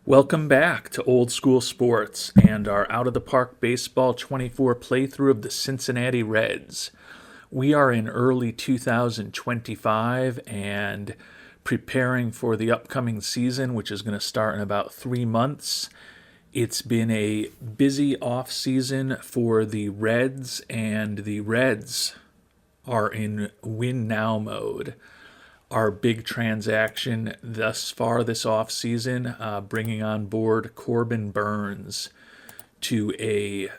Welcome back to Old School Sports and our Out of the Park Baseball 24 playthrough of the Cincinnati Reds. We are in early 2025 and preparing for the upcoming season, which is going to start in about 3 months. It's been a busy off season for the Reds, and the Reds are in win now mode. Our big transaction thus far this offseason, bringing on board Corbin Burnes to a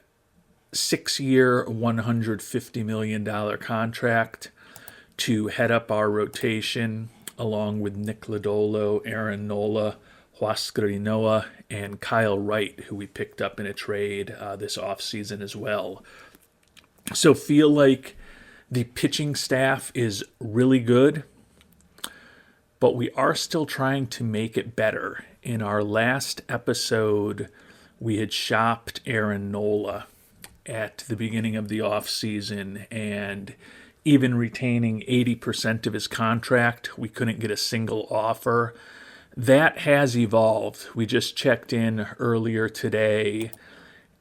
6-year, $150 million contract to head up our rotation, along with Nick Lodolo, Aaron Nola, Huascar Ynoa, and Kyle Wright, who we picked up in a trade this offseason as well. So feel like the pitching staff is really good, but we are still trying to make it better. In our last episode, we had shopped Aaron Nola at the beginning of the offseason, and even retaining 80% of his contract, we couldn't get a single offer. That has evolved. We just checked in earlier today,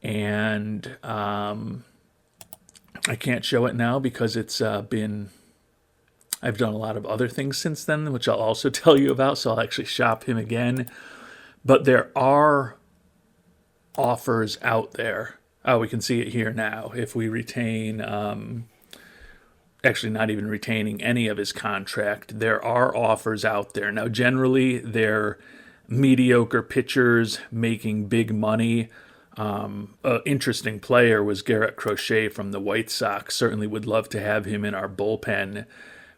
and I can't show it now because I've done a lot of other things since then, which I'll also tell you about, so I'll actually shop him again. But there are offers out there. Oh, we can see it here now. If we retain, actually not even retaining any of his contract, there are offers out there. Now, generally, they're mediocre pitchers making big money. An interesting player was Garrett Crochet from the White Sox. Certainly would love to have him in our bullpen,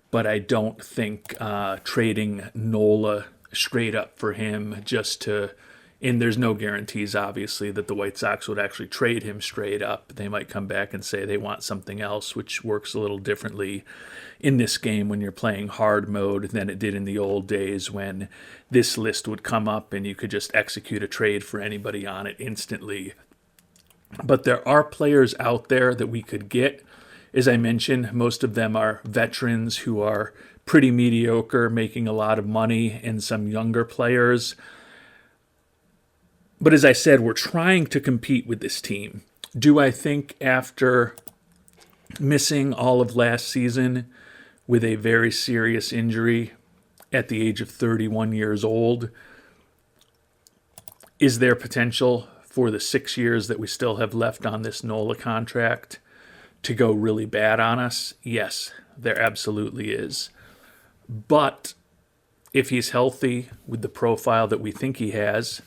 but I don't think trading Nola straight up for him and there's no guarantees, obviously, that the White Sox would actually trade him straight up. They might come back and say they want something else, which works a little differently in this game when you're playing hard mode than it did in the old days when this list would come up and you could just execute a trade for anybody on it instantly. But there are players out there that we could get. As I mentioned, most of them are veterans who are pretty mediocre, making a lot of money, and some younger players. But as I said, we're trying to compete with this team. Do I think after missing all of last season with a very serious injury at the age of 31 years old, is there potential for the 6 years that we still have left on this Nola contract to go really bad on us? Yes, there absolutely is. But if he's healthy with the profile that we think he has,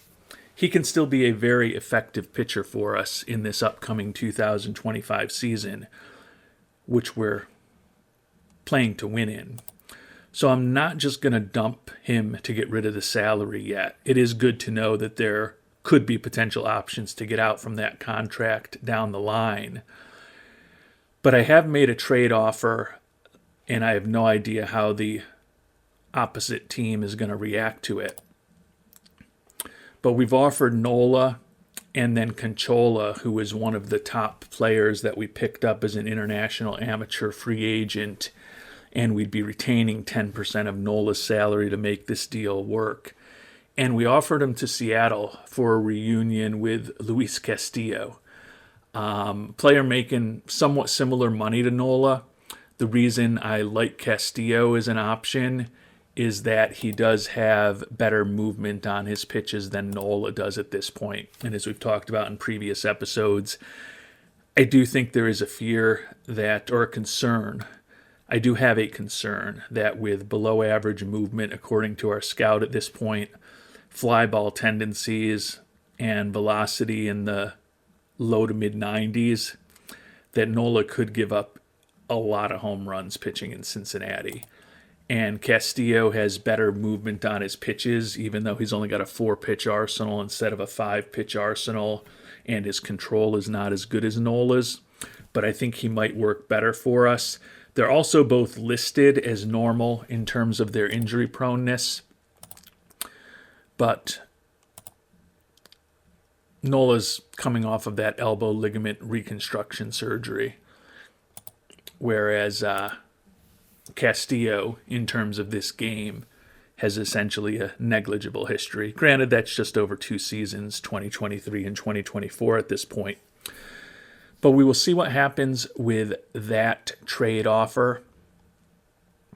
he can still be a very effective pitcher for us in this upcoming 2025 season, which we're playing to win in. So I'm not just going to dump him to get rid of the salary yet. It is good to know that there could be potential options to get out from that contract down the line. But I have made a trade offer, and I have no idea how the opposite team is going to react to it. But we've offered Nola and then Conchola, who is one of the top players that we picked up as an international amateur free agent, and we'd be retaining 10% of Nola's salary to make this deal work. And we offered him to Seattle for a reunion with Luis Castillo. Player making somewhat similar money to Nola. The reason I like Castillo as an option is that he does have better movement on his pitches than Nola does at this point. And as we've talked about in previous episodes, I do think there is a fear that, or a concern, I do have a concern that with below average movement, according to our scout at this point, fly ball tendencies, and velocity in the low to mid 90s, that Nola could give up a lot of home runs pitching in Cincinnati. And Castillo has better movement on his pitches, even though he's only got a 4-pitch arsenal instead of a 5-pitch arsenal, and his control is not as good as Nola's. But I think he might work better for us. They're also both listed as normal in terms of their injury proneness. But Nola's coming off of that elbow ligament reconstruction surgery, whereas Castillo, in terms of this game, has essentially a negligible history. Granted, that's just over 2 seasons, 2023 and 2024 at this point. But we will see what happens with that trade offer.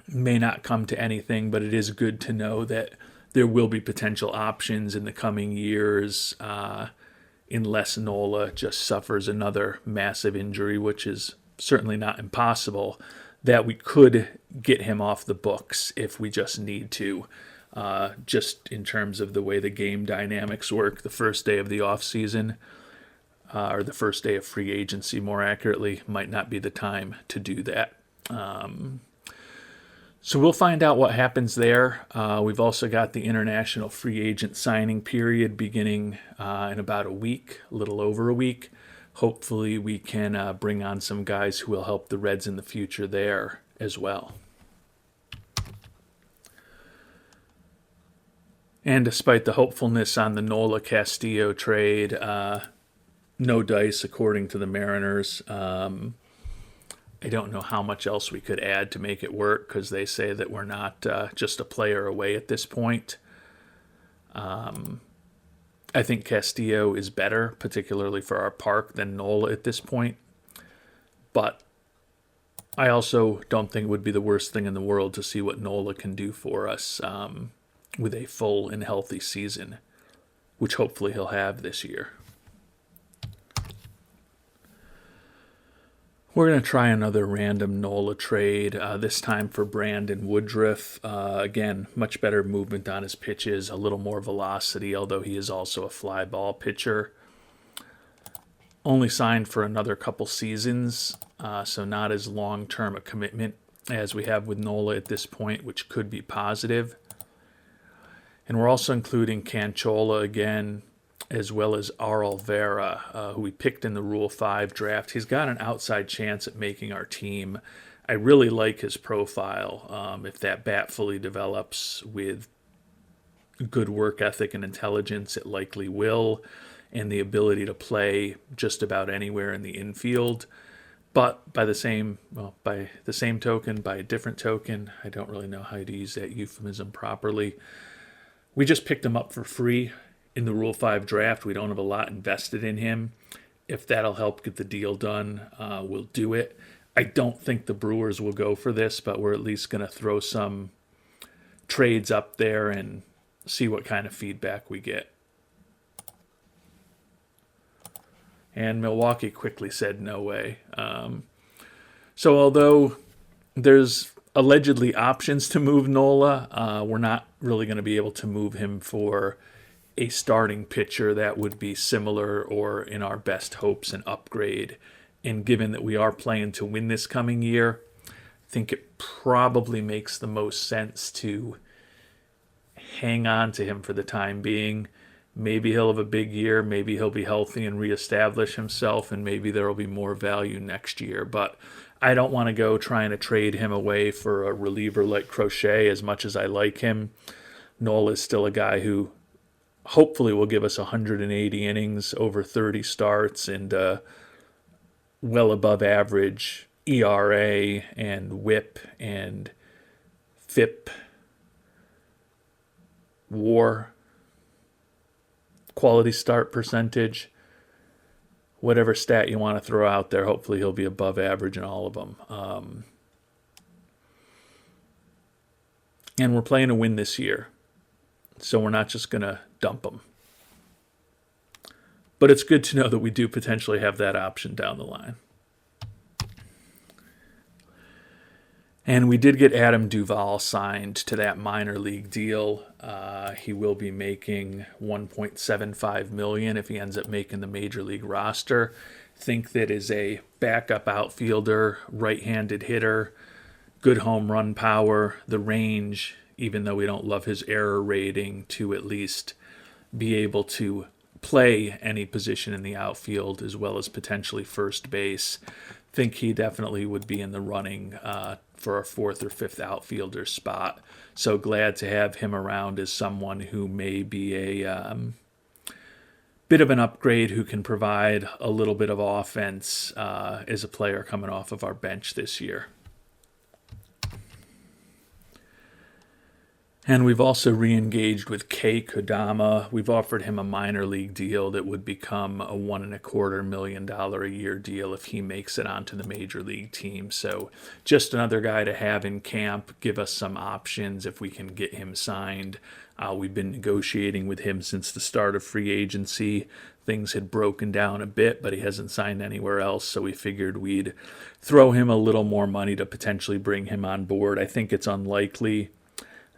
May not come to anything, but it is good to know that there will be potential options in the coming years, unless Nola just suffers another massive injury, which is certainly not impossible, that we could get him off the books if we just need to. Just in terms of the way the game dynamics work, the first day of the off season, or the first day of free agency, more accurately, might not be the time to do that. So we'll find out what happens there. We've also got the international free agent signing period beginning in about a week, a little over a week. Hopefully we can bring on some guys who will help the Reds in the future there as well. And despite the hopefulness on the Nola Castillo trade, no dice according to the Mariners. I don't know how much else we could add to make it work because they say that we're not just a player away at this point. I think Castillo is better, particularly for our park, than Nola at this point. But I also don't think it would be the worst thing in the world to see what Nola can do for us with a full and healthy season, which hopefully he'll have this year. We're going to try another random Nola trade, this time for Brandon Woodruff. Again, much better movement on his pitches, a little more velocity, although he is also a fly ball pitcher. Only signed for another couple seasons, so not as long-term a commitment as we have with Nola at this point, which could be positive. And we're also including Canchola again, as well as Arl Vera, who we picked in the Rule 5 draft. He's got an outside chance at making our team. I really like his profile. If that bat fully develops with good work ethic and intelligence, it likely will, and the ability to play just about anywhere in the infield. But by a different token, I don't really know how to use that euphemism properly. We just picked him up for free in the Rule 5 draft. We don't have a lot invested in him. If that'll help get the deal done, we'll do it. I don't think the Brewers will go for this, but we're at least going to throw some trades up there and see what kind of feedback we get. And Milwaukee quickly said no way. So although there's allegedly options to move Nola, we're not really going to be able to move him for a starting pitcher that would be similar or, in our best hopes, an upgrade. And given that we are playing to win this coming year, I think it probably makes the most sense to hang on to him for the time being. Maybe he'll have a big year, maybe he'll be healthy and reestablish himself, and maybe there will be more value next year. But I don't want to go trying to trade him away for a reliever like Crochet as much as I like him. Nola is still a guy who hopefully will give us 180 innings, over 30 starts, and well above average ERA and WHIP and FIP, WAR, quality start percentage, whatever stat you want to throw out there. Hopefully he'll be above average in all of them. And we're playing to win this year, so we're not just going to dump him. But it's good to know that we do potentially have that option down the line. And we did get Adam Duvall signed to that minor league deal. He will be making $1.75 million if he ends up making the major league roster. Think that is a backup outfielder, right-handed hitter, good home run power, the range, even though we don't love his error rating, to at least be able to play any position in the outfield as well as potentially first base. Think he definitely would be in the running for a fourth or fifth outfielder spot. So glad to have him around as someone who may be a bit of an upgrade, who can provide a little bit of offense as a player coming off of our bench this year. And we've also re-engaged with Kei Kodama. We've offered him a minor league deal that would become a $1.25 million a year deal if he makes it onto the major league team. So just another guy to have in camp, give us some options if we can get him signed. We've been negotiating with him since the start of free agency. Things had broken down a bit, but he hasn't signed anywhere else, so we figured we'd throw him a little more money to potentially bring him on board. I think it's unlikely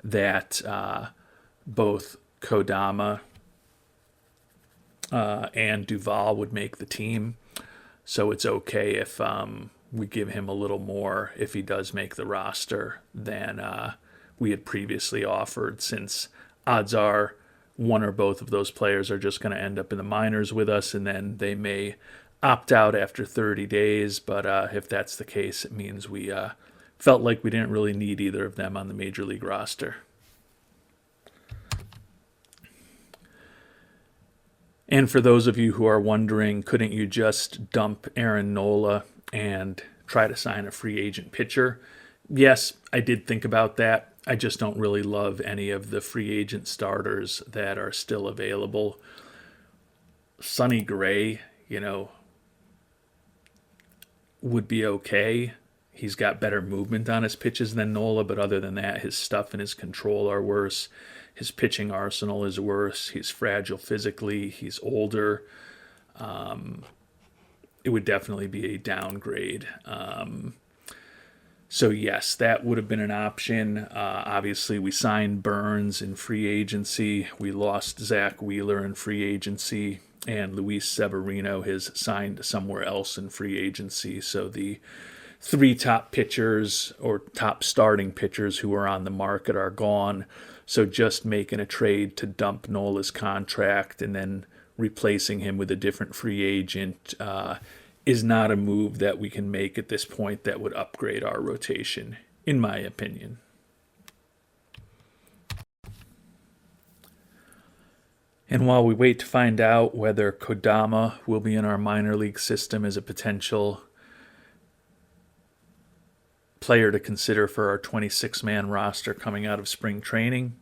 that both Kodama and Duvall would make the team. So it's okay if we give him a little more if he does make the roster than we had previously offered, since odds are one or both of those players are just going to end up in the minors with us, and then they may opt out after 30 days. But if that's the case, it means we felt like we didn't really need either of them on the major league roster. And for those of you who are wondering, couldn't you just dump Aaron Nola and try to sign a free agent pitcher? Yes, I did think about that. I just don't really love any of the free agent starters that are still available. Sonny Gray, would be okay. He's got better movement on his pitches than Nola, but other than that, his stuff and his control are worse. His pitching arsenal is worse. He's fragile physically. He's older. It would definitely be a downgrade. So yes, that would have been an option. Obviously, we signed Burns in free agency. We lost Zach Wheeler in free agency. And Luis Severino has signed somewhere else in free agency. So the three top pitchers or top starting pitchers who are on the market are gone. So just making a trade to dump Nola's contract and then replacing him with a different free agent is not a move that we can make at this point that would upgrade our rotation, in my opinion. And while we wait to find out whether Kodama will be in our minor league system as a potential player to consider for our 26-man roster coming out of spring training,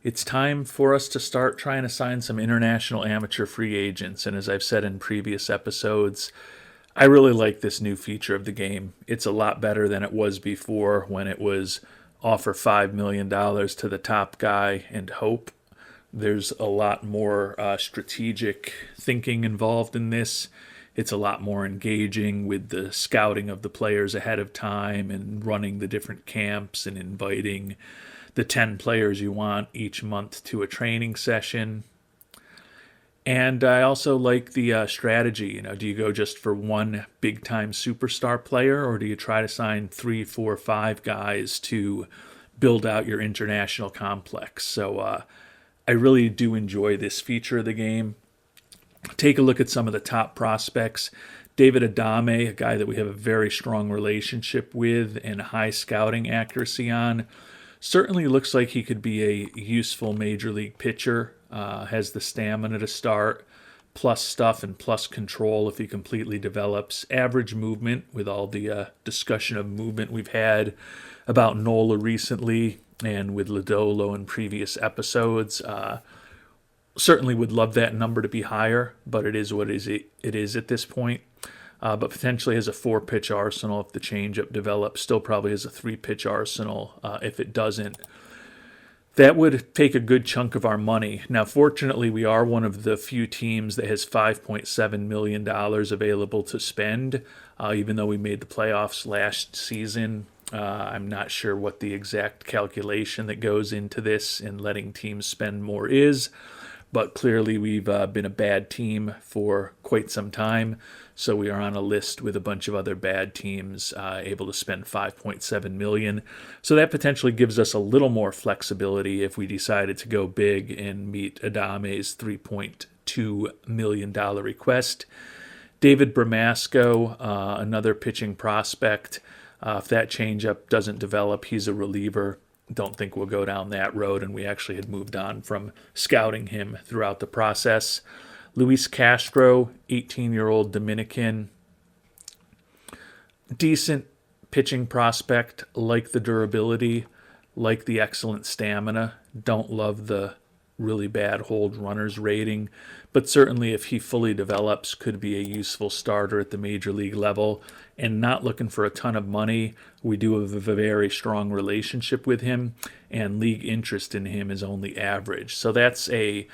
it's time for us to start trying to sign some international amateur free agents. And as I've said in previous episodes, I really like this new feature of the game. It's a lot better than it was before, when it was offer $5 million to the top guy and hope. There's a lot more strategic thinking involved in this. It's a lot more engaging with the scouting of the players ahead of time and running the different camps and inviting the 10 players you want each month to a training session. And I also like the strategy. Do you go just for one big-time superstar player, or do you try to sign 3, 4, 5 guys to build out your international complex? So I really do enjoy this feature of the game. Take a look at some of the top prospects. David Adame, a guy that we have a very strong relationship with and high scouting accuracy on, certainly looks like he could be a useful major league pitcher. Has the stamina to start, plus stuff and plus control if he completely develops. Average movement, with all the discussion of movement we've had about Nola recently and with Lodolo in previous episodes. Certainly would love that number to be higher, but it is what it is at this point. But potentially has a 4-pitch arsenal if the changeup develops. Still probably has a 3-pitch arsenal if it doesn't. That would take a good chunk of our money. Now, fortunately, we are one of the few teams that has $5.7 million available to spend, even though we made the playoffs last season. I'm not sure what the exact calculation that goes into this and letting teams spend more is, but clearly we've been a bad team for quite some time, so we are on a list with a bunch of other bad teams able to spend $5.7 million. So that potentially gives us a little more flexibility if we decided to go big and meet Adame's $3.2 million request. David Bramasco, another pitching prospect. If that changeup doesn't develop, he's a reliever. Don't think we'll go down that road, and we actually had moved on from scouting him throughout the process. Luis Castro, 18-year-old Dominican. Decent pitching prospect, like the durability, Like the excellent stamina. Don't love the really bad hold runners rating, but certainly if he fully develops, could be a useful starter at the major league level. And not looking for a ton of money. We do have a very strong relationship with him, and league interest in him is only average. So that's a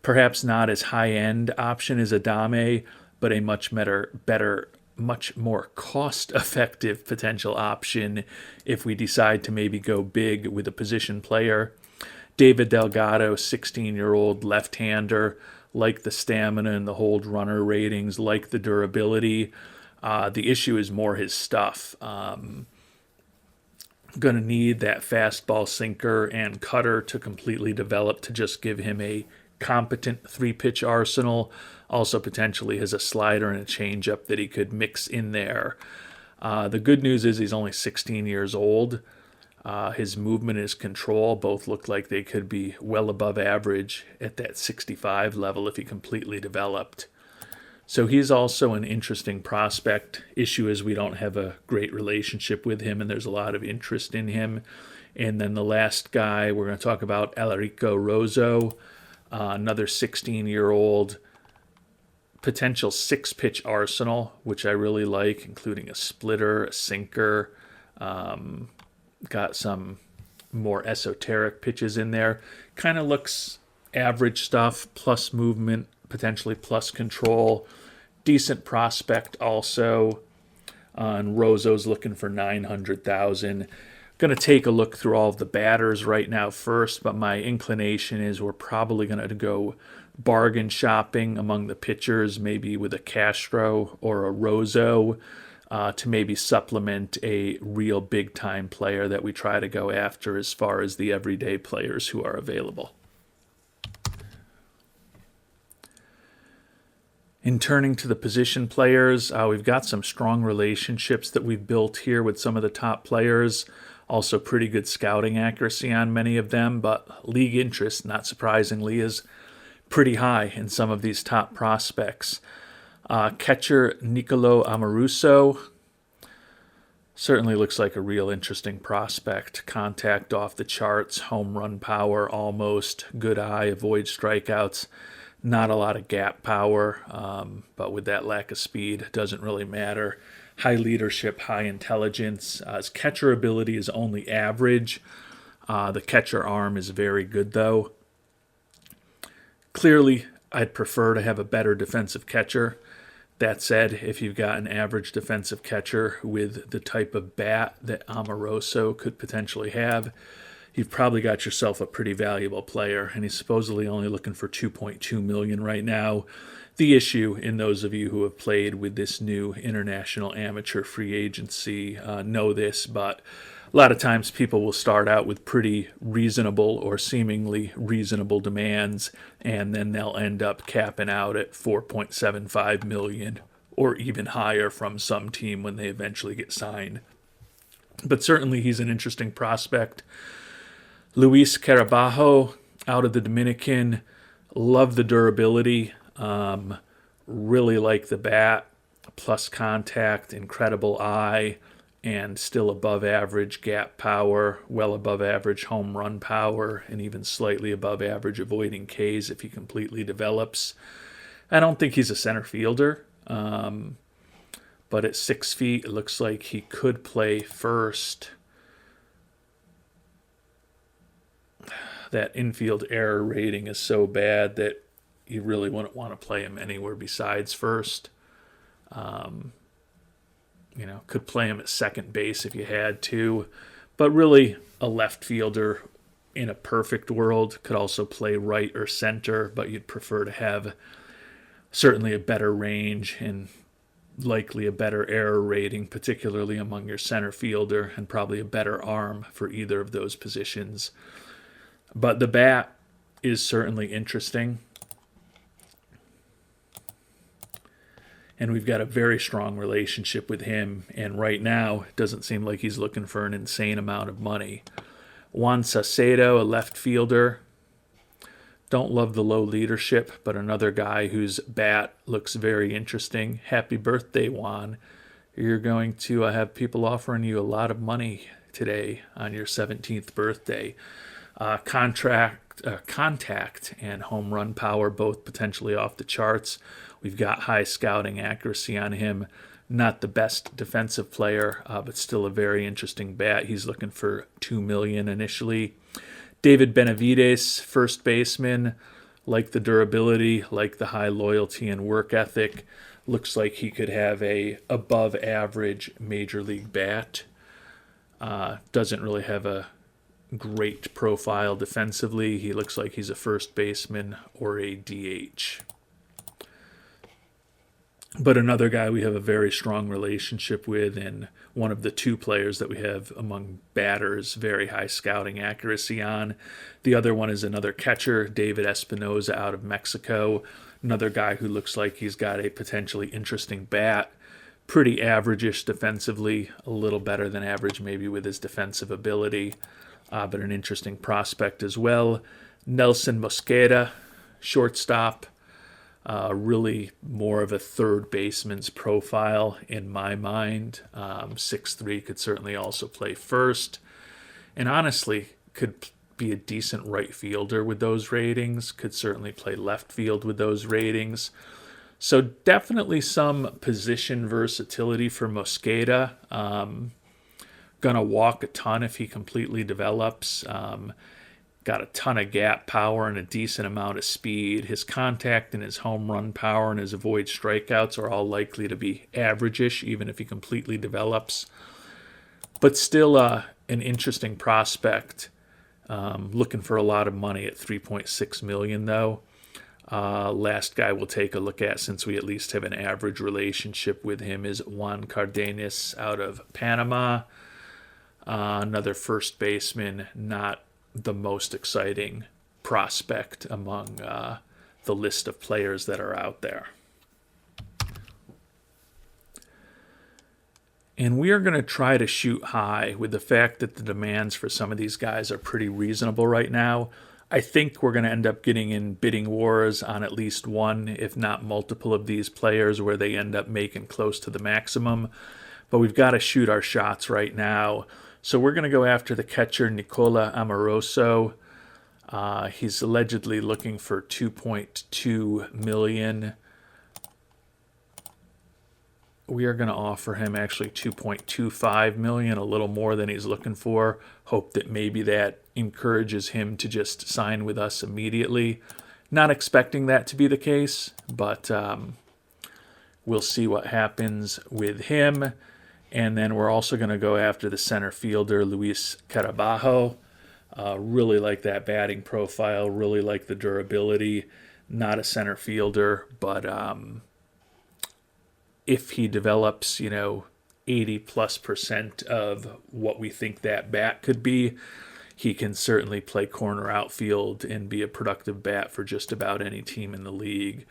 perhaps not as high-end option as Adame, but a much better, much more cost-effective potential option if we decide to maybe go big with a position player. David Delgado, 16-year-old left-hander, like the stamina and the hold runner ratings, like the durability. The issue is more his stuff. Going to need that fastball sinker and cutter to completely develop to just give him a competent three-pitch arsenal. Also potentially has a slider and a changeup that he could mix in there. The good news is he's only 16 years old. His movement and his control both look like they could be well above average at that 65 level if he completely developed. So he's also an interesting prospect. Issue is we don't have a great relationship with him, and there's a lot of interest in him. And then the last guy we're going to talk about, Alarico Rozo, another 16-year-old, potential six-pitch arsenal, which I really like, including a splitter, a sinker, got some more esoteric pitches in there. Kind of looks average stuff, plus movement, potentially plus control. Decent prospect also. And Rozo's looking for $900,000. Going to take a look through all of the batters right now first, but my inclination is we're probably going to go bargain shopping among the pitchers, maybe with a Castro or a Rozo, to maybe supplement a real big-time player that we try to go after as far as the everyday players who are available. In turning to the position players, we've got some strong relationships that we've built here with some of the top players. Also pretty good scouting accuracy on many of them, but league interest, not surprisingly, is pretty high in some of these top prospects. Catcher Nicolo Amoruso certainly looks like a real interesting prospect. Contact off the charts, home run power almost, good eye, avoids strikeouts. Not a lot of gap power, but with that lack of speed, it doesn't really matter. High leadership, high intelligence. His catcher ability is only average. The catcher arm is very good, though. Clearly, I'd prefer to have a better defensive catcher. That said, if you've got an average defensive catcher with the type of bat that Amoroso could potentially have, you've probably got yourself a pretty valuable player, and he's supposedly only looking for $2.2 million right now. The issue, in those of you who have played with this new international amateur free agency, know this, but a lot of times people will start out with pretty reasonable or seemingly reasonable demands, and then they'll end up capping out at $4.75 million or even higher from some team when they eventually get signed. But certainly he's an interesting prospect. Luis Carabajo out of the Dominican, love the durability, really like the bat, plus contact, incredible eye, and still above average gap power, well above average home run power, and even slightly above average avoiding Ks if he completely develops. I don't think he's a center fielder, but at 6 feet, it looks like he could play first. That infield error rating is so bad that you really wouldn't want to play him anywhere besides first. Could play him at second base if you had to, but really a left fielder in a perfect world. Could also play right or center, but you'd prefer to have certainly a better range and likely a better error rating, particularly among your center fielder, and probably a better arm for either of those positions. But the bat is certainly interesting. And we've got a very strong relationship with him. And right now, it doesn't seem like he's looking for an insane amount of money. Juan Saucedo, a left fielder. Don't love the low leadership, but another guy whose bat looks very interesting. Happy birthday, Juan. You're going to have people offering you a lot of money today on your 17th birthday. Contact and home run power, both potentially off the charts. We've got high scouting accuracy on him. Not the best defensive player, but still a very interesting bat. He's looking for $2 million initially. David Benavides, first baseman, like the durability, like the high loyalty and work ethic. Looks like he could have a above average major league bat. Doesn't really have a great profile defensively. He looks like he's a first baseman or a DH. But another guy we have a very strong relationship with, and one of the two players that we have among batters very high scouting accuracy on. The other one is another catcher, David Espinoza out of Mexico. Another guy who looks like he's got a potentially interesting bat. Pretty average-ish defensively, a little better than average maybe with his defensive ability, but an interesting prospect as well. Nelson Mosqueda, shortstop. Really more of a third baseman's profile in my mind. 6'3", could certainly also play first. And honestly, could be a decent right fielder with those ratings. Could certainly play left field with those ratings. So definitely some position versatility for Mosqueda. Gonna walk a ton if he completely develops. Got a ton of gap power and a decent amount of speed. His contact and his home run power and his avoid strikeouts are all likely to be average-ish, even if he completely develops. But still an interesting prospect. Looking for a lot of money at $3.6 million, though. Last guy we'll take a look at, since we at least have an average relationship with him, is Juan Cardenas out of Panama. Another first baseman, not the most exciting prospect among the list of players that are out there. And we are going to try to shoot high with the fact that the demands for some of these guys are pretty reasonable right now. I think we're going to end up getting in bidding wars on at least one, if not multiple of these players, where they end up making close to the maximum. But we've got to shoot our shots right now. So we're going to go after the catcher, Nicola Amoroso. He's allegedly looking for $2.2 million. We are going to offer him actually $2.25 million, a little more than he's looking for. Hope that maybe that encourages him to just sign with us immediately. Not expecting that to be the case, but we'll see what happens with him. And then we're also going to go after the center fielder, Luis Carabajo. Really like that batting profile, really like the durability. Not a center fielder, but if he develops, 80+% of what we think that bat could be, he can certainly play corner outfield and be a productive bat for just about any team in the league.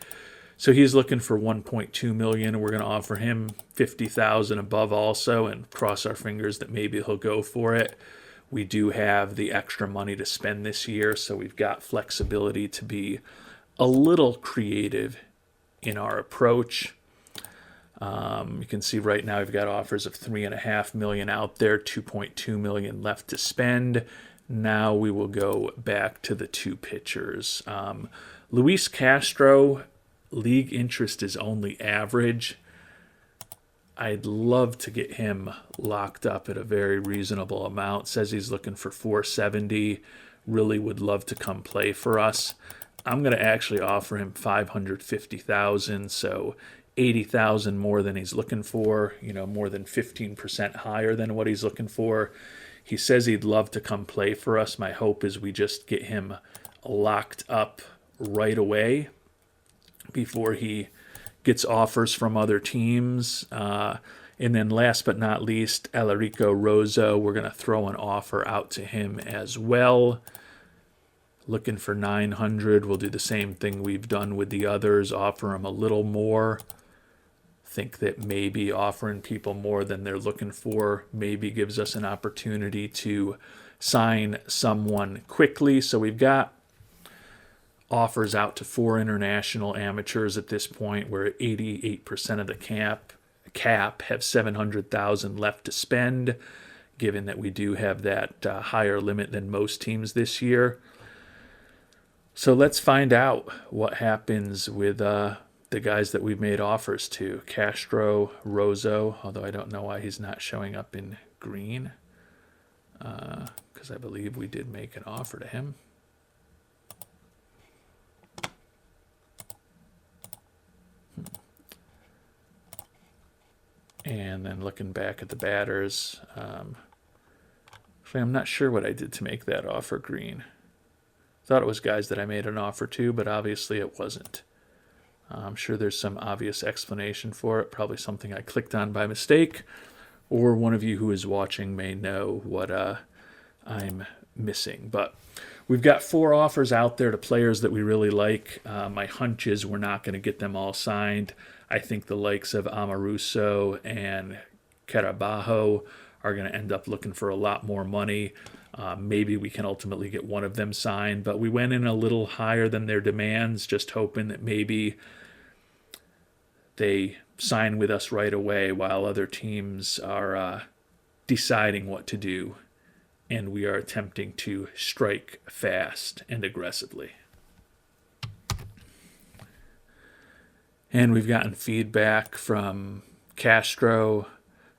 So he's looking for $1.2 million. We're going to offer him $50,000 above also, and cross our fingers that maybe he'll go for it. We do have the extra money to spend this year, so we've got flexibility to be a little creative in our approach. You can see right now we've got offers of $3.5 million out there, $2.2 million left to spend. Now we will go back to the two pitchers. Luis Castro, league interest is only average. I'd love to get him locked up at a very reasonable amount. Says he's looking for $470. Really would love to come play for us. I'm going to actually offer him $550,000, so $80,000 more than he's looking for, more than 15% higher than what he's looking for. He says he'd love to come play for us. My hope is we just get him locked up right away before he gets offers from other teams. And then last but not least, Alarico Rozo, we're going to throw an offer out to him as well. Looking for $900. We'll do the same thing we've done with the others, offer him a little more. Think that maybe offering people more than they're looking for maybe gives us an opportunity to sign someone quickly. So we've got offers out to 4 international amateurs at this point. We're at 88% of the cap, have $700,000 left to spend. given that we do have that higher limit than most teams this year. So let's find out what happens with the guys that we've made offers to. Castro, Rozo, although I don't know why he's not showing up in green, because I believe we did make an offer to him. And then looking back at the batters, actually I'm not sure what I did to make that offer green. Thought it was guys that I made an offer to, but obviously it wasn't. I'm sure there's some obvious explanation for it, probably something I clicked on by mistake, or one of you who is watching may know what I'm missing. But we've got 4 offers out there to players that we really like. My hunch is we're not going to get them all signed. I think the likes of Amaruso and Carabajo are going to end up looking for a lot more money. Maybe we can ultimately get one of them signed, but we went in a little higher than their demands, just hoping that maybe they sign with us right away while other teams are deciding what to do, and we are attempting to strike fast and aggressively. And we've gotten feedback from Castro,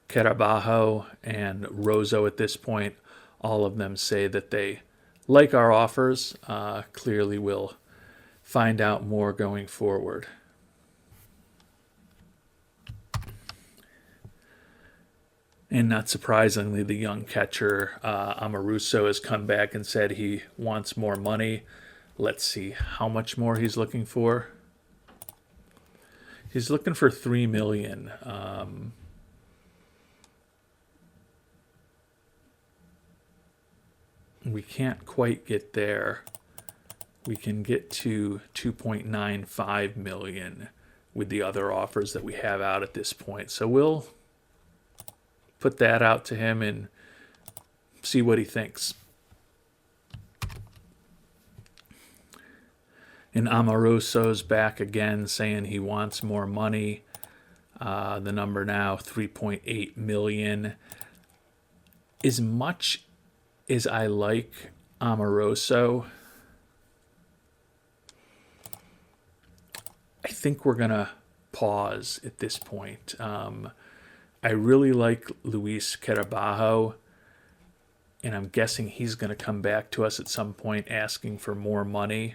Carabajo, and Rozo at this point. All of them say that they like our offers. Clearly we'll find out more going forward. And not surprisingly, the young catcher, Amaruso, has come back and said he wants more money. Let's see how much more he's looking for. He's looking for $3 million. We can't quite get there. We can get to $2.95 million with the other offers that we have out at this point. So we'll put that out to him and see what he thinks. And Amaruso's back again saying he wants more money. The number now, $3.8 million. As much as I like Amaruso, I think we're going to pause at this point. I really like Luis Carabajo, and I'm guessing he's going to come back to us at some point asking for more money.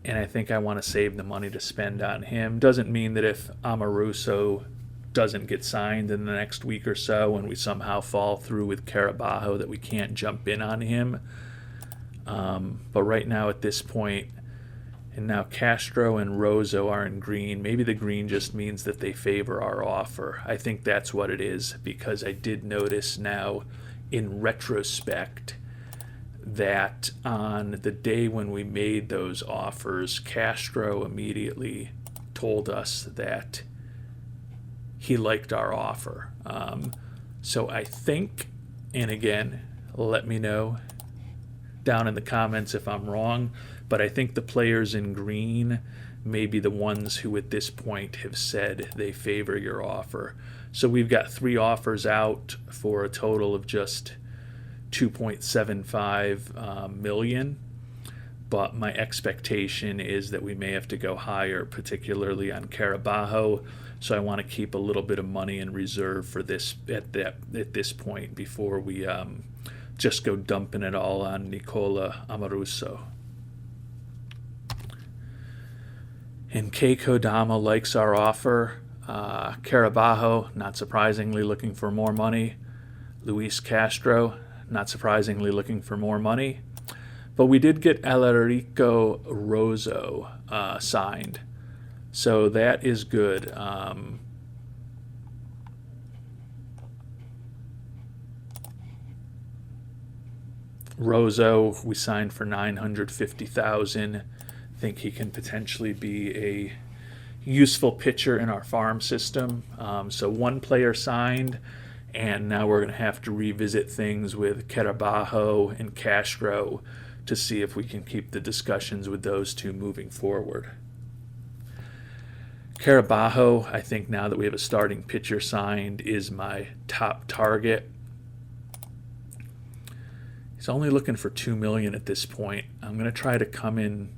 And I think I want to save the money to spend on him. Doesn't mean that if Amaruso doesn't get signed in the next week or so and we somehow fall through with Carabajo that we can't jump in on him. But right now at this point, and now Castro and Rozo are in green. Maybe the green just means that they favor our offer. I think that's what it is, because I did notice now in retrospect that on the day when we made those offers, Castro immediately told us that he liked our offer. So I think, and again, let me know down in the comments if I'm wrong, but I think the players in green may be the ones who at this point have said they favor your offer. So we've got 3 offers out for a total of just $2.75 million. But my expectation is that we may have to go higher, particularly on Carabajo. So I want to keep a little bit of money in reserve for this at this point before we just go dumping it all on Nicola Amaruso. And Keiko Dama likes our offer. Carabajo, not surprisingly, looking for more money. Luis Castro, not surprisingly, looking for more money. But we did get Alarico Rozo signed. So that is good. Rozo, we signed for $950,000. Think he can potentially be a useful pitcher in our farm system. So 1 player signed, and now we're going to have to revisit things with Carabajo and Castro to see if we can keep the discussions with those 2 moving forward. Carabajo, I think now that we have a starting pitcher signed, is my top target. He's only looking for $2 million at this point. I'm going to try to come in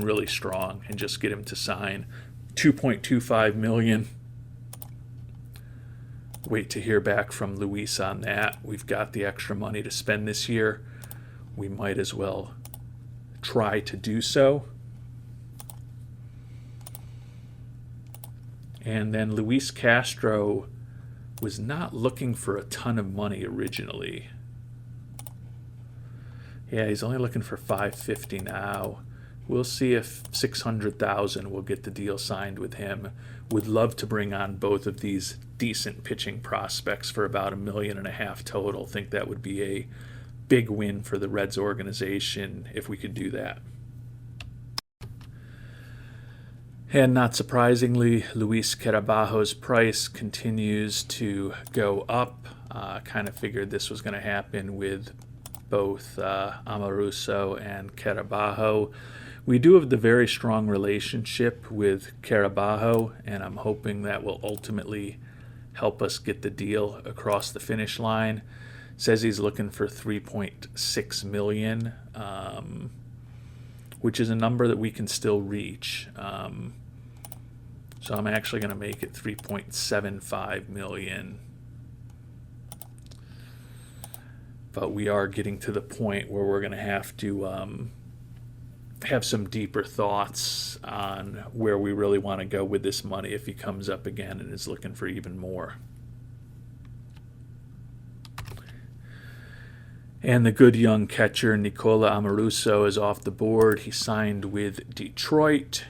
really strong and just get him to sign $2.25 million. Wait to hear back from Luis on that. We've got the extra money to spend this year. We might as well try to do so. And then Luis Castro was not looking for a ton of money originally. Yeah, he's only looking for $550 now. We'll see if $600,000 will get the deal signed with him. Would love to bring on both of these decent pitching prospects for about $1.5 million total. Think that would be a big win for the Reds organization if we could do that. And not surprisingly, Luis Carabajo's price continues to go up. Kind of figured this was going to happen with both Amoruso and Carabajo. We do have the very strong relationship with Carabajo, and I'm hoping that will ultimately help us get the deal across the finish line. Says he's looking for $3.6 million, which is a number that we can still reach. So I'm actually going to make it $3.75 million. But we are getting to the point where we're going to have to have some deeper thoughts on where we really want to go with this money if he comes up again and is looking for even more. And the good young catcher Nicola Amoruso is off the board. He signed with Detroit,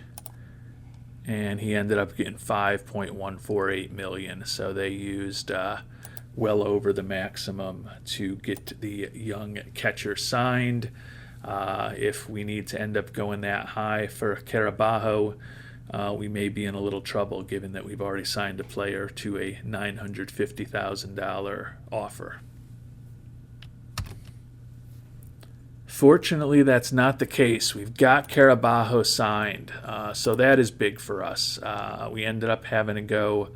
and he ended up getting $5.148 million. So they used well over the maximum to get the young catcher signed. If we need to end up going that high for Carabajo, we may be in a little trouble given that we've already signed a player to a $950,000 offer. Fortunately, that's not the case. We've got Carabajo signed, so that is big for us. We ended up having to go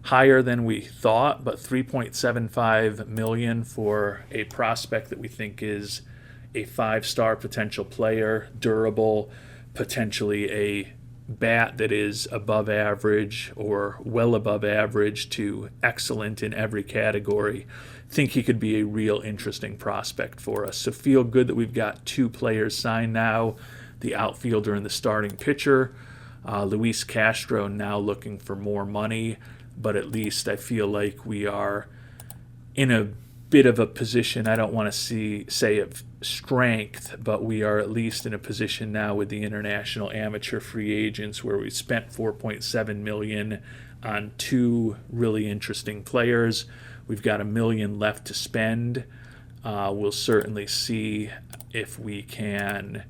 higher than we thought, but $3.75 million for a prospect that we think is a 5-star potential player, durable, potentially a bat that is above average or well above average to excellent in every category. Think he could be a real interesting prospect for us. So feel good that we've got 2 players signed now, the outfielder and the starting pitcher. Luis Castro now looking for more money, but at least I feel like we are in a bit of a position, I don't want to say of strength, but we are at least in a position now with the international amateur free agents where we spent $4.7 million on 2 really interesting players. We've got $1 million left to spend. We'll certainly see if we can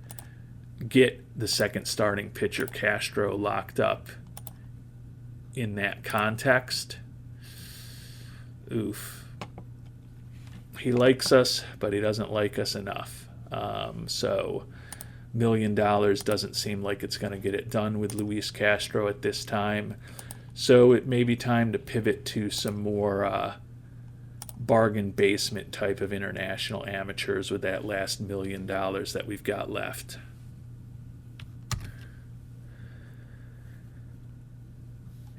get the second starting pitcher, Castro, locked up in that context. Oof. He likes us, but he doesn't like us enough. So $1 million doesn't seem like it's going to get it done with Luis Castro at this time. So it may be time to pivot to some more bargain basement type of international amateurs with that last $1 million that we've got left.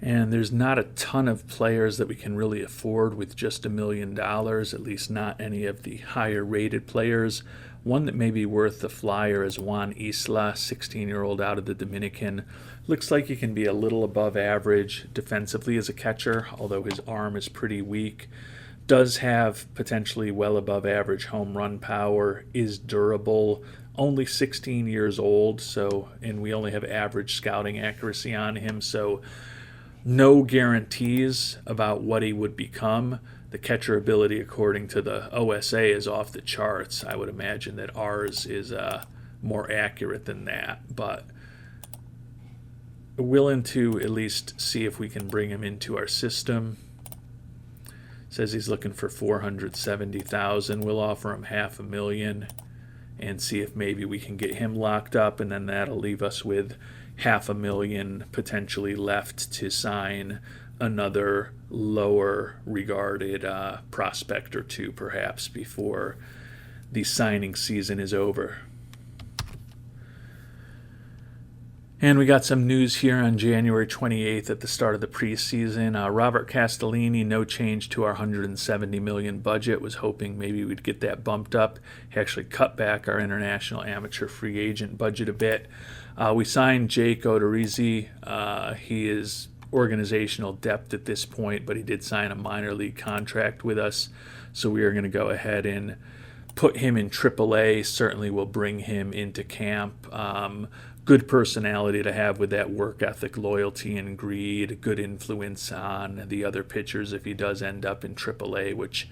And there's not a ton of players that we can really afford with just $1 million, at least not any of the higher rated players. One that may be worth the flyer is Juan Isla, 16-year-old out of the Dominican. Looks like he can be a little above average defensively as a catcher, although his arm is pretty weak. Does have potentially well above average home run power, is durable, only 16 years old, and we only have average scouting accuracy on him, so no guarantees about what he would become. The catcher ability, according to the OSA, is off the charts. I would imagine that ours is more accurate than that, but willing to at least see if we can bring him into our system. Says he's looking for $470,000. We'll offer him $500,000. and see if maybe we can get him locked up, and then that'll leave us with $500,000 potentially left to sign another lower regarded prospect or two perhaps before the signing season is over. And we got some news here on January 28th at the start of the preseason. Robert Castellini, no change to our $170 million budget. Was hoping maybe we'd get that bumped up. He actually cut back our international amateur free agent budget a bit. We signed Jake Odorizzi. He is organizational depth at this point, but he did sign a minor league contract with us. So we are going to go ahead and put him in AAA. Certainly will bring him into camp. Good personality to have with that work ethic, loyalty, and greed. Good influence on the other pitchers if he does end up in AAA, which,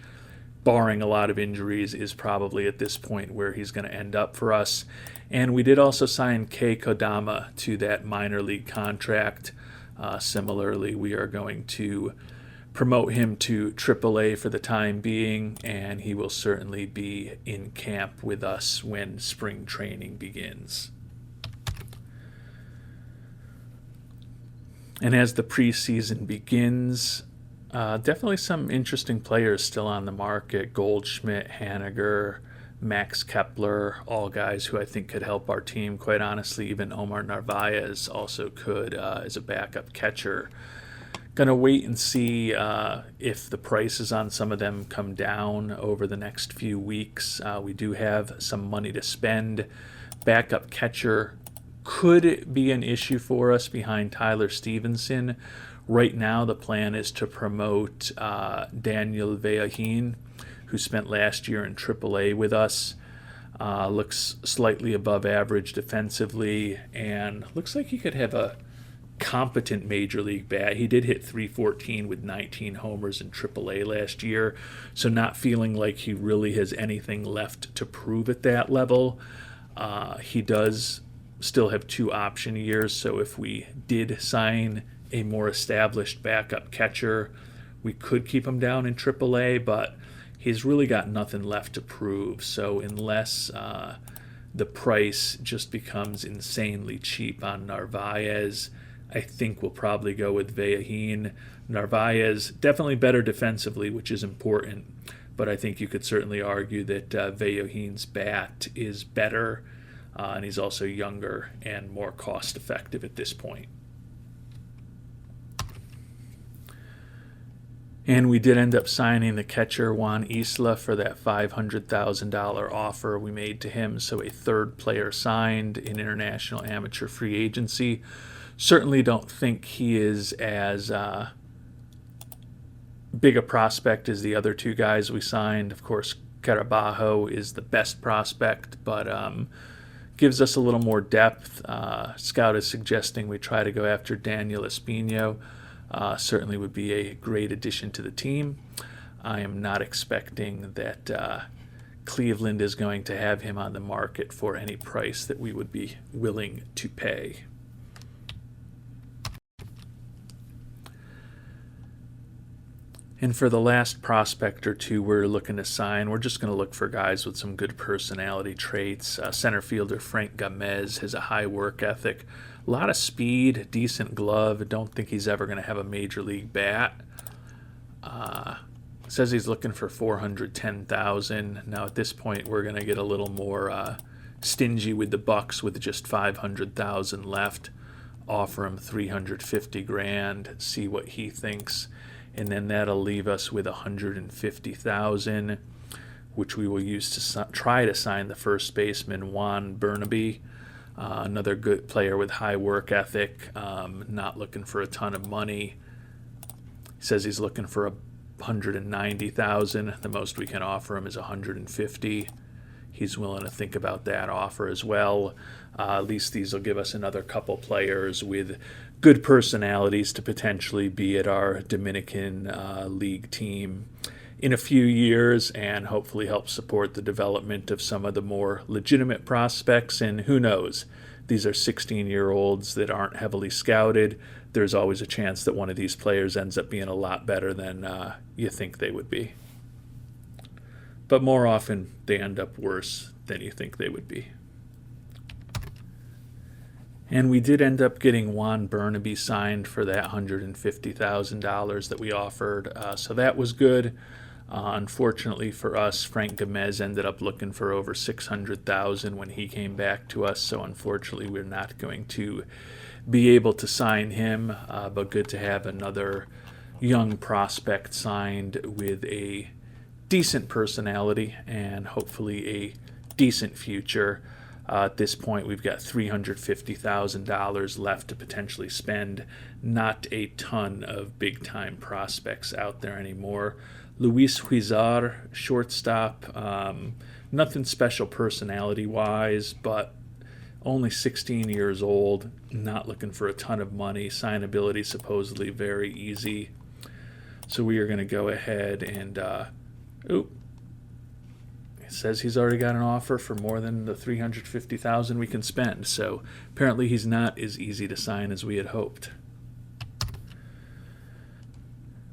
barring a lot of injuries, is probably at this point where he's going to end up for us. And we did also sign Kei Kodama to that minor league contract. Similarly, we are going to promote him to AAA for the time being, and he will certainly be in camp with us when spring training begins. And as the preseason begins, definitely some interesting players still on the market. Goldschmidt, Haniger, Max Kepler, all guys who I think could help our team. Quite honestly, even Omar Narvaez also could as a backup catcher. Going to wait and see if the prices on some of them come down over the next few weeks. We do have some money to spend. Backup catcher could be an issue for us behind Tyler Stevenson. Right now, the plan is to promote Daniel Vejahin, who spent last year in AAA with us. Looks slightly above average defensively, and looks like he could have a competent major league bat. He did hit .314 with 19 homers in AAA last year, so not feeling like he really has anything left to prove at that level. He does still have 2 option years, so if we did sign a more established backup catcher, we could keep him down in AAA, but he's really got nothing left to prove. So unless the price just becomes insanely cheap on Narvaez, I think we'll probably go with Vejahin. Narvaez, definitely better defensively, which is important, but I think you could certainly argue that Vejahin's bat is better, and he's also younger and more cost-effective at this point. And we did end up signing the catcher Juan Isla for that $500,000 offer we made to him, so a third player signed in international amateur free agency. Certainly don't think he is as big a prospect as the other 2 guys we signed. Of course, Carabajo is the best prospect, but gives us a little more depth. Scout is suggesting we try to go after Daniel Espino. Certainly would be a great addition to the team. I am not expecting that Cleveland is going to have him on the market for any price that we would be willing to pay. And for the last prospect or 2 we're looking to sign, we're just going to look for guys with some good personality traits. Center fielder Frank Gamez has a high work ethic, a lot of speed, decent glove. Don't think he's ever going to have a major league bat. Says he's looking for $410,000. Now at this point, we're going to get a little more stingy with the Bucks with just $500,000 left. Offer him $350,000. See what he thinks. And then that'll leave us with $150,000, which we will use to try to sign the first baseman Juan Burnaby, another good player with high work ethic, not looking for a ton of money. He says he's looking for $190,000. The most we can offer him is $150,000. He's willing to think about that offer as well. At least these will give us another couple players with good personalities to potentially be at our Dominican League team in a few years, and hopefully help support the development of some of the more legitimate prospects. And who knows, these are 16-year-olds that aren't heavily scouted. There's always a chance that one of these players ends up being a lot better than you think they would be. But more often, they end up worse than you think they would be. And we did end up getting Juan Burnaby signed for that $150,000 that we offered. So that was good. Unfortunately for us, Frank Gomez ended up looking for over $600,000 when he came back to us. So unfortunately, we're not going to be able to sign him. But good to have another young prospect signed with a decent personality and hopefully a decent future. At this point, we've got $350,000 left to potentially spend. Not a ton of big-time prospects out there anymore. Luis Huizar, shortstop. Nothing special personality-wise, but only 16 years old. Not looking for a ton of money. Signability supposedly very easy. So we are going to go ahead and... It says he's already got an offer for more than the $350,000 we can spend. So apparently he's not as easy to sign as we had hoped.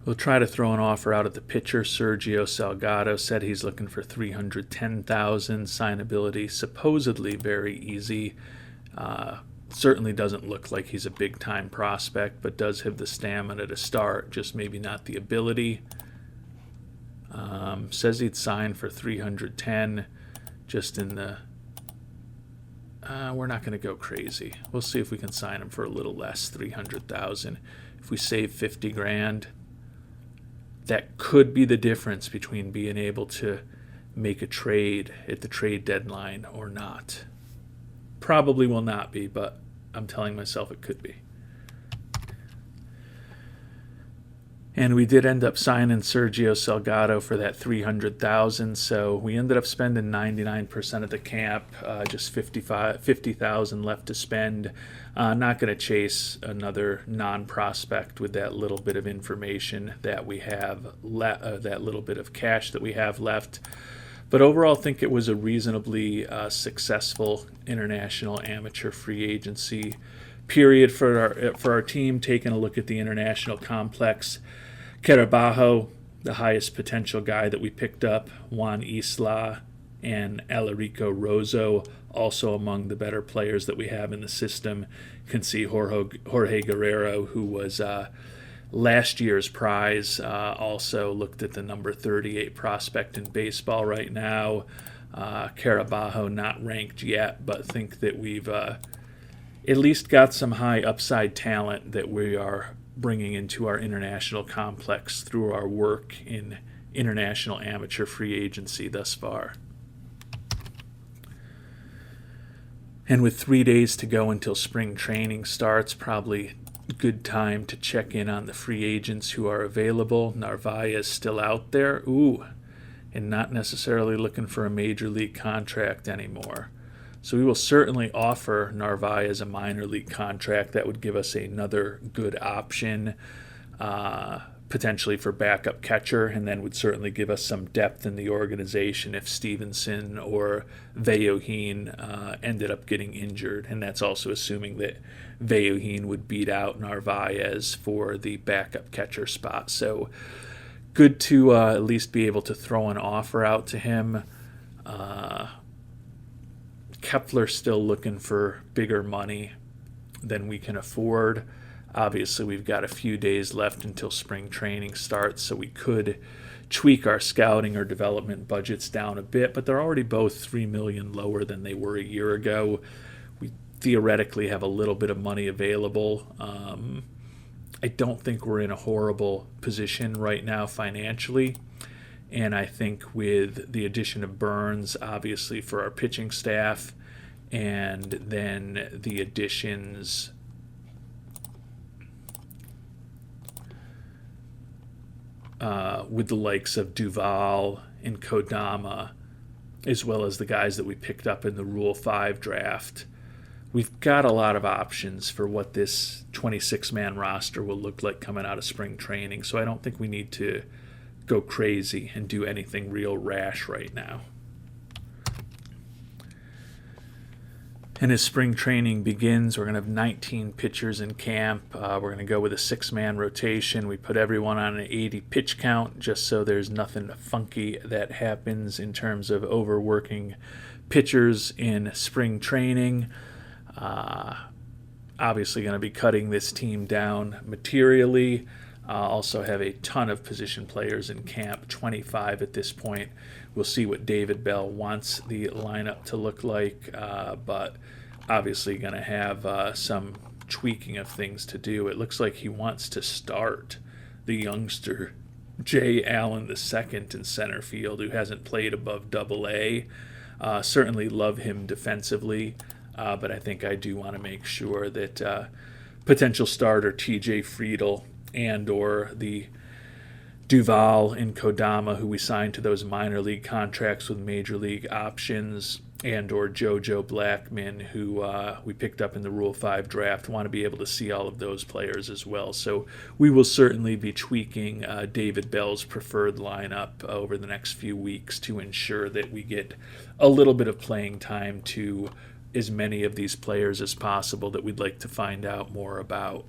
We'll try to throw an offer out at the pitcher. Sergio Salgado said he's looking for $310,000. Signability supposedly very easy. Certainly doesn't look like he's a big-time prospect, but does have the stamina to start, just maybe not the ability. Says he'd sign for $310,000, just in the... we're not going to go crazy. We'll see if we can sign him for a little less, $300,000. If we save $50,000, that could be the difference between being able to make a trade at the trade deadline or not. Probably will not be, but I'm telling myself it could be. And we did end up signing Sergio Salgado for that $300,000. So we ended up spending 99% of the camp, just $50,000 left to spend. Not going to chase another non-prospect with that little bit of information that we have, that little bit of cash that we have left. But overall, I think it was a reasonably successful international amateur free agency period for our team. Taking a look at the international complex, Carabajo, the highest potential guy that we picked up, Juan Isla and Alarico Rozo, also among the better players that we have in the system. You can see Jorge Guerrero, who was last year's prize, also looked at the number 38 prospect in baseball right now. Carabajo not ranked yet, but think that we've at least got some high upside talent that we are bringing into our international complex through our work in international amateur free agency thus far. And with 3 days to go until spring training starts, probably a good time to check in on the free agents who are available. Narvaez still out there. And not necessarily looking for a major league contract anymore. So we will certainly offer Narvaez a minor league contract. That would give us another good option, potentially for backup catcher, and then would certainly give us some depth in the organization if Stevenson or Veohin ended up getting injured. And that's also assuming that Veohin would beat out Narvaez for the backup catcher spot. So good to at least be able to throw an offer out to him. Kepler still looking for bigger money than we can afford. Obviously, we've got a few days left until spring training starts, so we could tweak our scouting or development budgets down a bit, but they're already both $3 million lower than they were a year ago. We theoretically have a little bit of money available. I don't think we're in a horrible position right now financially. And I think with the addition of Burns, obviously, for our pitching staff, and then the additions with the likes of Duvall and Kodama, as well as the guys that we picked up in the Rule 5 draft, we've got a lot of options for what this 26-man roster will look like coming out of spring training. So I don't think we need to go crazy and do anything real rash right now. And as spring training begins, we're going to have 19 pitchers in camp. We're going to go with a 6-man rotation. We put everyone on an 80 pitch count just so there's nothing funky that happens in terms of overworking pitchers in spring training. Obviously going to be cutting this team down materially. Also have a ton of position players in camp, 25 at this point. We'll see what David Bell wants the lineup to look like, but obviously going to have some tweaking of things to do. It looks like he wants to start the youngster Jay Allen II in center field, who hasn't played above Double-A. Certainly love him defensively, but I think I do want to make sure that potential starter TJ Friedel and or the Duval and Kodama, who we signed to those minor league contracts with major league options, and or JoJo Blackman, who we picked up in the Rule 5 draft, want to be able to see all of those players as well. So we will certainly be tweaking David Bell's preferred lineup over the next few weeks to ensure that we get a little bit of playing time to as many of these players as possible that we'd like to find out more about.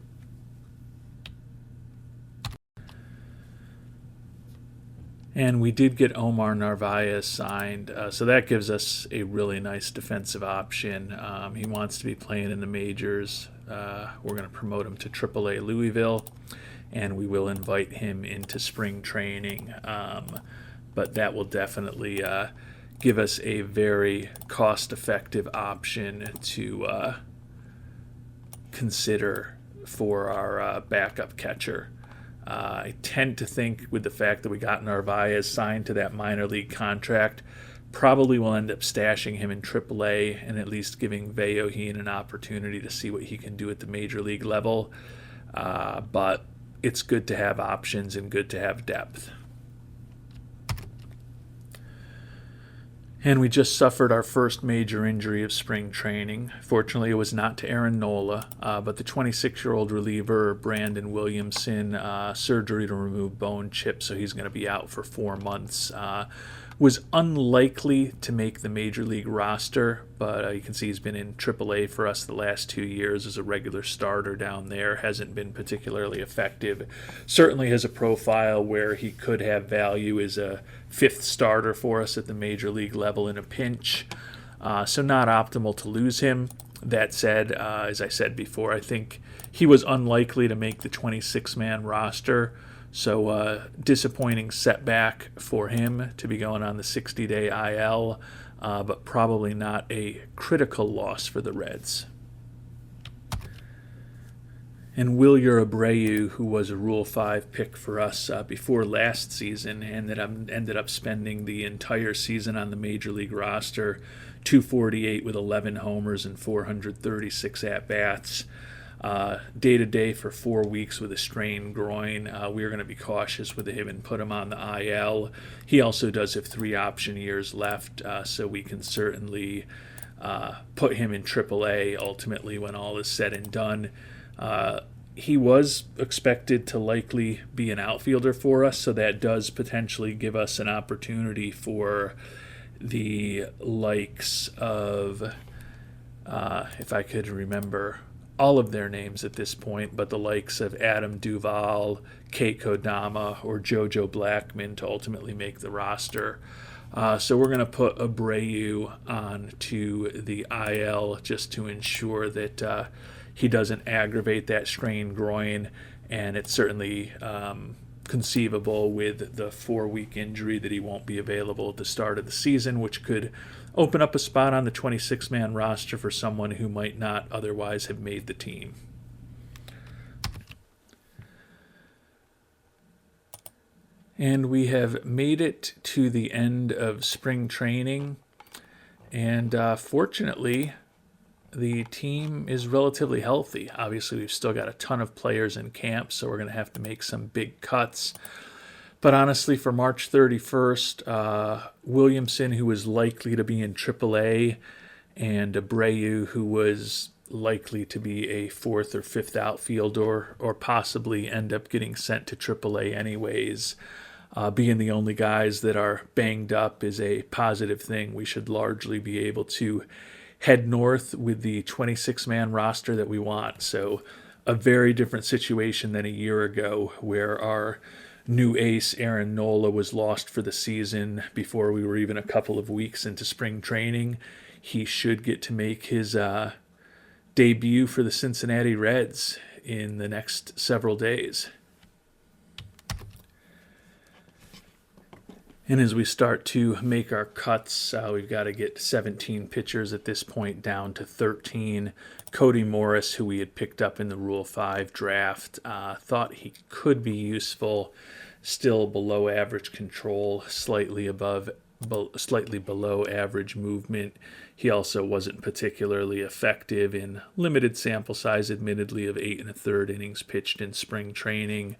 And we did get Omar Narvaez signed, so that gives us a really nice defensive option. He wants to be playing in the majors. We're going to promote him to AAA Louisville, and we will invite him into spring training. But that will definitely give us a very cost-effective option to consider for our backup catcher. I tend to think with the fact that we got Narvaez signed to that minor league contract, probably we'll end up stashing him in AAA and at least giving Veoheen an opportunity to see what he can do at the major league level. But it's good to have options and good to have depth. And we just suffered our first major injury of spring training. Fortunately, it was not to Aaron Nola, but the 26-year-old reliever, Brandon Williamson, surgery to remove bone chip, so he's going to be out for 4 months. Was unlikely to make the major league roster, but you can see he's been in AAA for us the last 2 years as a regular starter down there. Hasn't been particularly effective. Certainly has a profile where he could have value as a 5th starter for us at the major league level in a pinch. So not optimal to lose him. That said, as I said before, I think he was unlikely to make the 26-man roster. So disappointing setback for him to be going on the 60-day IL, but probably not a critical loss for the Reds. And Wilyer Abreu, who was a Rule 5 pick for us before last season, ended up spending the entire season on the Major League roster, 248 with 11 homers and 436 at-bats. Day-to-day for 4 weeks with a strained groin. We're going to be cautious with him and put him on the IL. He also does have 3 option years left, so we can certainly put him in AAA ultimately when all is said and done. He was expected to likely be an outfielder for us, so that does potentially give us an opportunity for the likes of, if I could remember all of their names at this point, but the likes of Adam Duval, Kei Kodama, or JoJo Blackman to ultimately make the roster. So we're going to put Abreu on to the IL just to ensure that he doesn't aggravate that strained groin, and it's certainly conceivable with the 4-week injury that he won't be available at the start of the season, which could open up a spot on the 26-man roster for someone who might not otherwise have made the team. And we have made it to the end of spring training, and fortunately, the team is relatively healthy. Obviously, we've still got a ton of players in camp, so we're going to have to make some big cuts. But honestly, for March 31st, Williamson, who was likely to be in AAA, and Abreu, who was likely to be a 4th or 5th outfielder, or possibly end up getting sent to AAA anyways, being the only guys that are banged up is a positive thing. We should largely be able to head north with the 26-man roster that we want. So a very different situation than a year ago, where our new ace Aaron Nola was lost for the season before we were even a couple of weeks into spring training. He should get to make his debut for the Cincinnati Reds in the next several days. And as we start to make our cuts, we've got to get 17 pitchers at this point down to 13. Cody Morris, who we had picked up in the Rule 5 draft, thought he could be useful. Still below average control, slightly below average movement. He also wasn't particularly effective in limited sample size, admittedly, of 8 1/3 innings pitched in spring training.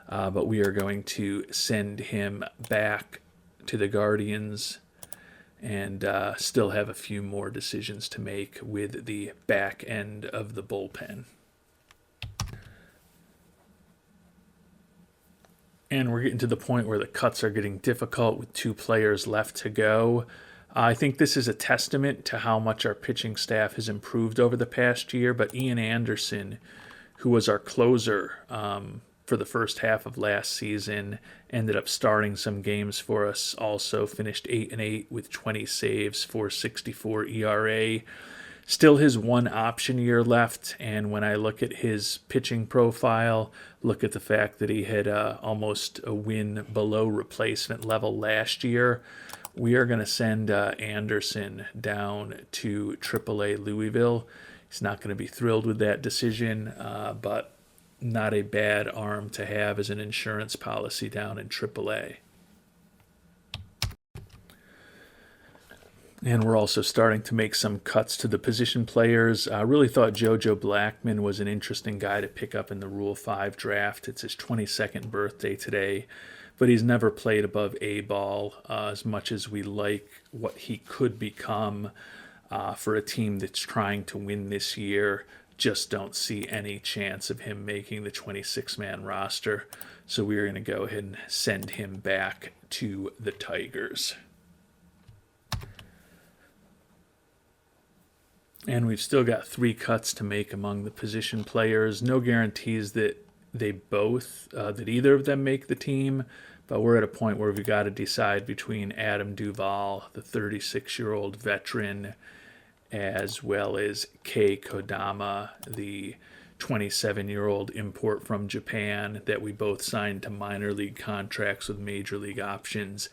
But we are going to send him back to the Guardians and still have a few more decisions to make with the back end of the bullpen. And we're getting to the point where the cuts are getting difficult with 2 players left to go. I think this is a testament to how much our pitching staff has improved over the past year, but Ian Anderson, who was our closer for the first half of last season, ended up starting some games for us, also finished 8-8 with 20 saves, 4.64 ERA. Still his one option year left, and when I look at his pitching profile, look at the fact that he had almost a win below replacement level last year, we are going to send Anderson down to AAA Louisville. He's not going to be thrilled with that decision, but not a bad arm to have as an insurance policy down in AAA. And we're also starting to make some cuts to the position players. I really thought JoJo Blackman was an interesting guy to pick up in the Rule 5 draft. It's his 22nd birthday today, but he's never played above A-ball. As much as we like what he could become for a team that's trying to win this year, just don't see any chance of him making the 26-man roster. So we're going to go ahead and send him back to the Tigers. And we've still got 3 cuts to make among the position players. No guarantees that that either of them make the team, but we're at a point where we've got to decide between Adam Duvall, the 36-year-old veteran, as well as Kei Kodama, the 27-year-old import from Japan that we both signed to minor league contracts with major league options.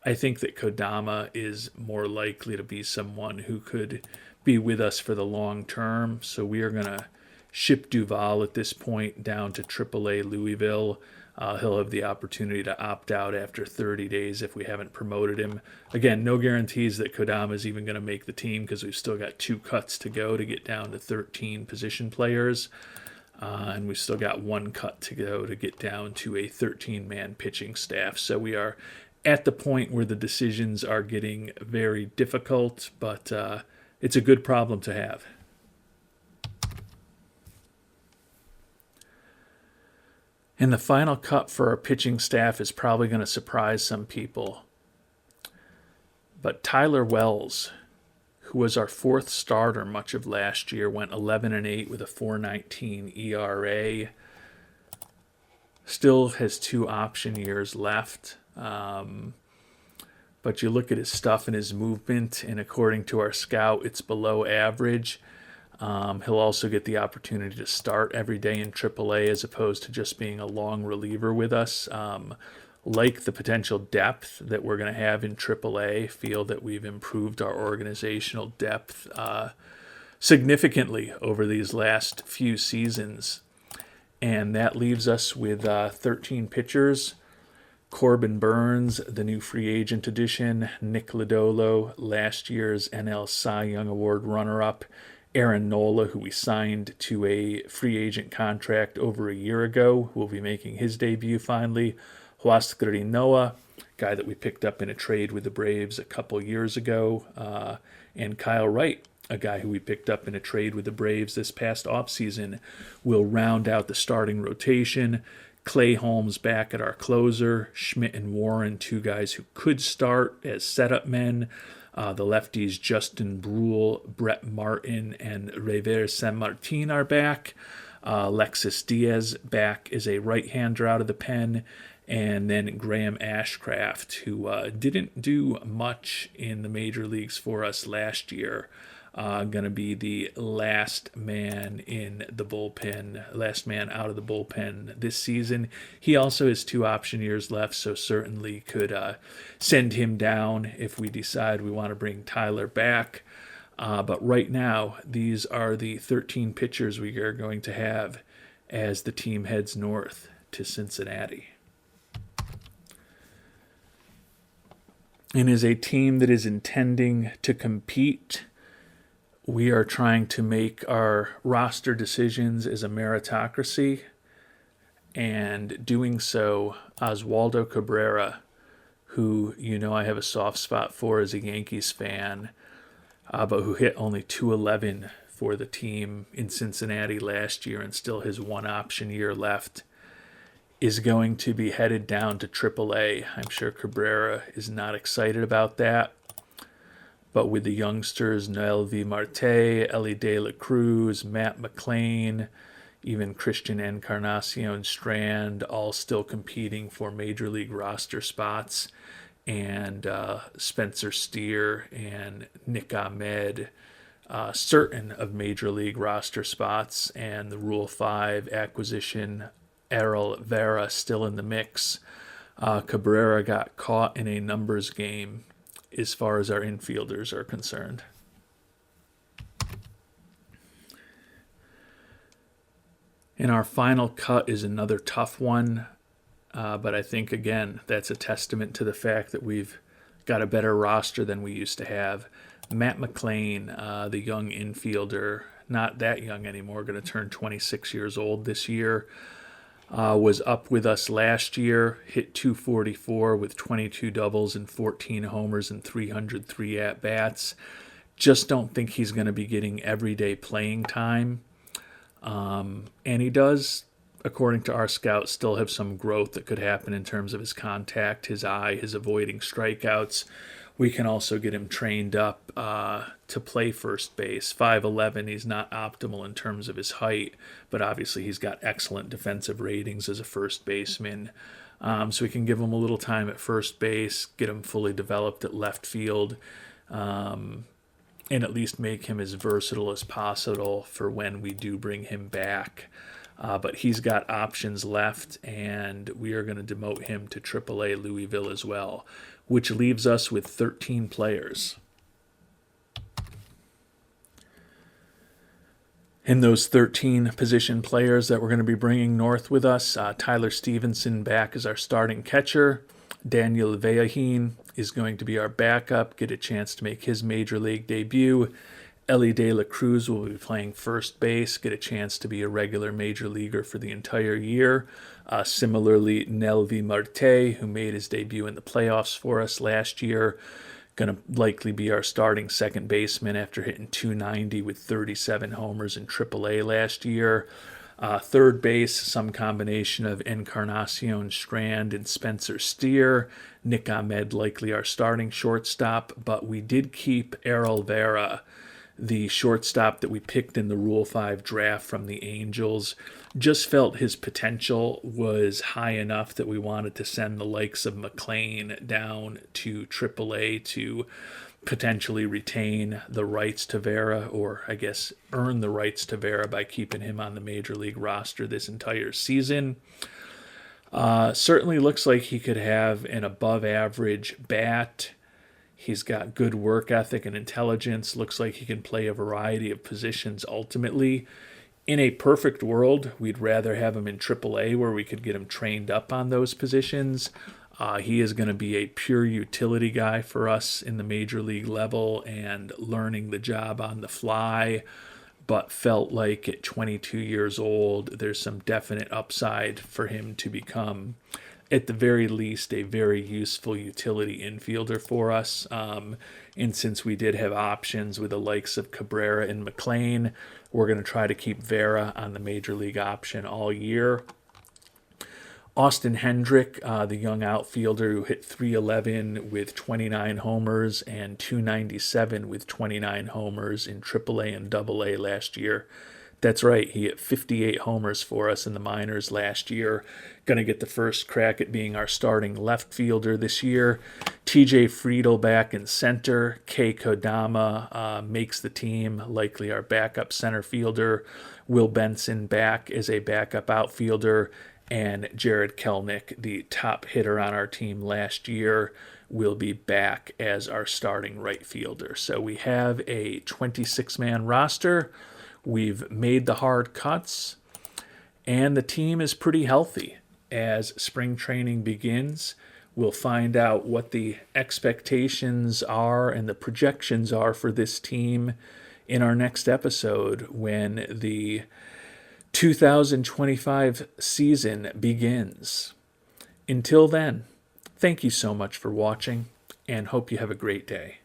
I think that Kodama is more likely to be someone who could be with us for the long term, so we are going to ship Duvall at this point down to AAA Louisville. He'll have the opportunity to opt out after 30 days if we haven't promoted him. Again, no guarantees that Kodama is even going to make the team because we've still got 2 cuts to go to get down to 13 position players. And we've still got 1 cut to go to get down to a 13-man pitching staff. So we are at the point where the decisions are getting very difficult, but it's a good problem to have. And the final cut for our pitching staff is probably going to surprise some people. But Tyler Wells, who was our 4th starter much of last year, went 11-8 with a 4.19 ERA. Still has 2 option years left. But you look at his stuff and his movement, and according to our scout, it's below average. He'll also get the opportunity to start every day in AAA as opposed to just being a long reliever with us. Like the potential depth that we're going to have in AAA, feel that we've improved our organizational depth significantly over these last few seasons. And that leaves us with 13 pitchers. Corbin Burns, the new free agent addition. Nick Lodolo, last year's NL Cy Young Award runner-up. Aaron Nola, who we signed to a free agent contract over a year ago, who will be making his debut finally. Huascar Noah, guy that we picked up in a trade with the Braves a couple years ago. And Kyle Wright, a guy who we picked up in a trade with the Braves this past offseason, will round out the starting rotation. Clay Holmes back at our closer. Schmidt and Warren, 2 guys who could start as setup men. The lefties Justin Brule, Brett Martin, and Rever San Martin are back. Alexis Diaz back as a right-hander out of the pen. And then Graham Ashcraft, who didn't do much in the major leagues for us last year, going to be the last man in the bullpen, last man out of the bullpen this season. He also has 2 option years left, so certainly could send him down if we decide we want to bring Tyler back. But right now, these are the 13 pitchers we are going to have as the team heads north to Cincinnati. And as a team that is intending to compete, we are trying to make our roster decisions as a meritocracy. And doing so, Oswaldo Cabrera, who I have a soft spot for as a Yankees fan, but who hit only .211 for the team in Cincinnati last year and still has 1 option year left, is going to be headed down to AAA. I'm sure Cabrera is not excited about that. But with the youngsters, Noelvi Marte, Ellie De La Cruz, Matt McLain, even Christian Encarnacion Strand, all still competing for major league roster spots, and Spencer Steer and Nick Ahmed, certain of major league roster spots, and the Rule 5 acquisition, Errol Vera, still in the mix. Cabrera got caught in a numbers game as far as our infielders are concerned. And our final cut is another tough one, but I think, again, that's a testament to the fact that we've got a better roster than we used to have. Matt McLain, the young infielder, not that young anymore, going to turn 26 years old this year, was up with us last year, hit .244 with 22 doubles and 14 homers and 303 at-bats. Just don't think he's going to be getting everyday playing time. And he does, according to our scouts, still have some growth that could happen in terms of his contact, his eye, his avoiding strikeouts. We can also get him trained up to play first base. 5'11", he's not optimal in terms of his height, but obviously he's got excellent defensive ratings as a first baseman. So we can give him a little time at first base, get him fully developed at left field, and at least make him as versatile as possible for when we do bring him back. But he's got options left, and we are going to demote him to AAA Louisville as well, which leaves us with 13 players. And those 13 position players that we're going to be bringing north with us, Tyler Stevenson back as our starting catcher. Daniel Vejahin is going to be our backup, get a chance to make his major league debut. Ellie De La Cruz will be playing first base, get a chance to be a regular major leaguer for the entire year. Similarly, Nelvi Marte, who made his debut in the playoffs for us last year, going to likely be our starting second baseman after hitting .290 with 37 homers in AAA last year. Third base, some combination of Encarnacion Strand and Spencer Steer. Nick Ahmed likely our starting shortstop, but we did keep Errol Vera, the shortstop that we picked in the Rule 5 draft from the Angels. Just felt his potential was high enough that we wanted to send the likes of McLain down to AAA to potentially retain the rights to Vera, or I guess earn the rights to Vera by keeping him on the major league roster this entire season. Certainly looks like he could have an above average bat. He's got good work ethic and intelligence. Looks like he can play a variety of positions ultimately. In a perfect world, we'd rather have him in AAA where we could get him trained up on those positions. He is going to be a pure utility guy for us in the major league level and learning the job on the fly, but felt like at 22 years old, there's some definite upside for him to become, at the very least, a very useful utility infielder for us. And since we did have options with the likes of Cabrera and McLain, we're going to try to keep Vera on the major league option all year. Austin Hendrick, the young outfielder who hit .311 with 29 homers and .297 with 29 homers in AAA and AA last year, That's right. He hit 58 homers for us in the minors last year. Going to get the first crack at being our starting left fielder this year. TJ Friedel back in center. Kei Kodama makes the team, likely our backup center fielder. Will Benson back as a backup outfielder. And Jared Kelnick, the top hitter on our team last year, will be back as our starting right fielder. So we have a 26-man roster. We've made the hard cuts, and the team is pretty healthy. As spring training begins, we'll find out what the expectations are and the projections are for this team in our next episode when the 2025 season begins. Until then, thank you so much for watching, and hope you have a great day.